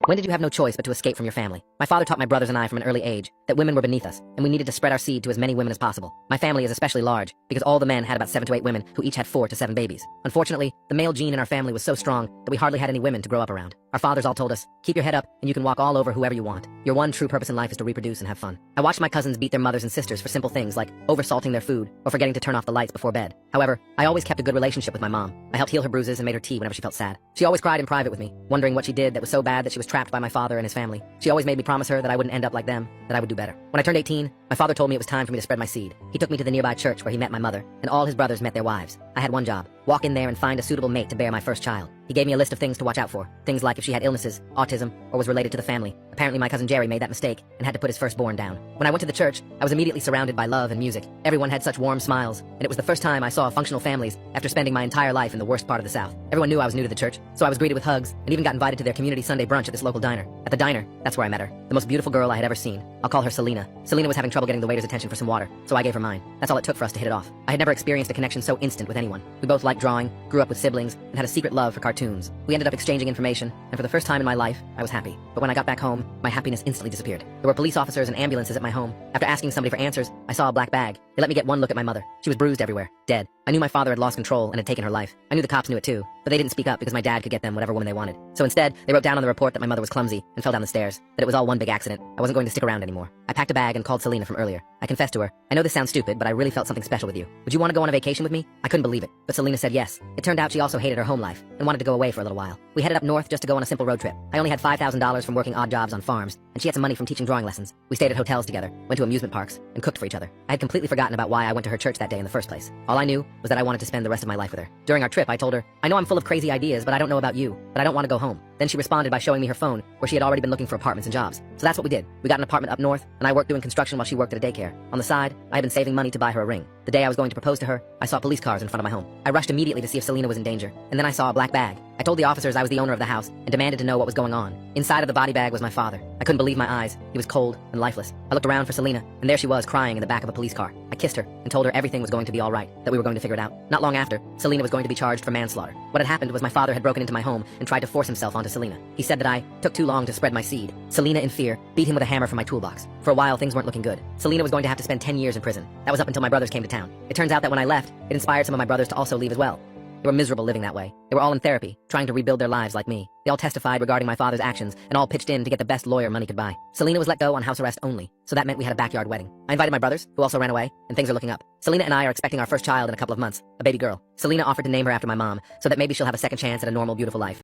When did you have no choice but to escape from your family? My father taught my brothers and I from an early age that women were beneath us, and we needed to spread our seed to as many women as possible. My family is especially large because all the men had about 7 to 8 women who each had 4 to 7 babies. Unfortunately, the male gene in our family was so strong that we hardly had any women to grow up around. Our fathers all told us, keep your head up and you can walk all over whoever you want. Your one true purpose in life is to reproduce and have fun. I watched my cousins beat their mothers and sisters for simple things like oversalting their food or forgetting to turn off the lights before bed. However, I always kept a good relationship with my mom. I helped heal her bruises and made her tea whenever she felt sad. She always cried in private with me, wondering what she did that was so bad that she was trapped by my father and his family. She always made me promise her that I wouldn't end up like them, that I would do better. When I turned 18, my father told me it was time for me to spread my seed. He took me to the nearby church where he met my mother, and all his brothers met their wives. I had one job: walk in there and find a suitable mate to bear my first child. He gave me a list of things to watch out for. Things like if she had illnesses, autism, or was related to the family. Apparently my cousin Jerry made that mistake and had to put his firstborn down. When I went to the church, I was immediately surrounded by love and music. Everyone had such warm smiles, and it was the first time I saw functional families after spending my entire life in the worst part of the South. Everyone knew I was new to the church, so I was greeted with hugs and even got invited to their community Sunday brunch at this local diner. At the diner, that's where I met her. The most beautiful girl I had ever seen. I'll call her Selena. Selena was having trouble getting the waiter's attention for some water, so I gave her mine. That's all it took for us to hit it off. I had never experienced a connection so instant with anyone. We both liked drawing, grew up with siblings, and had a secret love for cartoons. We ended up exchanging information, and for the first time in my life, I was happy. But when I got back home, my happiness instantly disappeared. There were police officers and ambulances at my home. After asking somebody for answers, I saw a black bag. They let me get one look at my mother. She was bruised everywhere, dead. I knew my father had lost control and had taken her life. I knew the cops knew it too, but they didn't speak up because my dad could get them whatever woman they wanted. So instead, they wrote down on the report that my mother was clumsy and fell down the stairs, that it was all one big accident. I wasn't going to stick around anymore. I packed a bag and called Selena from earlier. I confessed to her, I know this sounds stupid, but I really felt something special with you. Would you want to go on a vacation with me? I couldn't believe it, but Selena said yes. It turned out she also hated her home life and wanted to go away for a little while. We headed up north just to go on a simple road trip. I only had $5,000 from working odd jobs on farms, and she had some money from teaching drawing lessons. We stayed at hotels together, went to amusement parks, and cooked for each other. I had completely forgotten about why I went to her church that day in the first place. All I knew was that I wanted to spend the rest of my life with her. During our trip, I told her, I know I'm full of crazy ideas, but I don't know about you, but I don't want to go home. Then she responded by showing me her phone, where she had already been looking for apartments and jobs. So that's what we did. We got an apartment up north, and I worked doing construction while she worked at a daycare. On the side, I had been saving money to buy her a ring. The day I was going to propose to her, I saw police cars in front of my home. I rushed immediately to see if Selena was in danger, and then I saw a black bag. I told the officers I was the owner of the house and demanded to know what was going on. Inside of the body bag was my father. I couldn't believe my eyes. He was cold and lifeless. I looked around for Selena, and there she was crying in the back of a police car. I kissed her and told her everything was going to be all right, that we were going to figure it out. Not long after, Selena was going to be charged for manslaughter. What had happened was my father had broken into my home and tried to force himself onto Selena. He said that I took too long to spread my seed. Selena, in fear, beat him with a hammer from my toolbox. For a while, things weren't looking good. Selena was going to have to spend 10 years in prison. That was up until my brothers came to town. It turns out that when I left, it inspired some of my brothers to also leave as well. They were miserable living that way. They were all in therapy, trying to rebuild their lives like me. They all testified regarding my father's actions and all pitched in to get the best lawyer money could buy. Selena was let go on house arrest only, so that meant we had a backyard wedding. I invited my brothers, who also ran away, and things are looking up. Selena and I are expecting our first child in a couple of months, a baby girl. Selena offered to name her after my mom, so that maybe she'll have a second chance at a normal, beautiful life.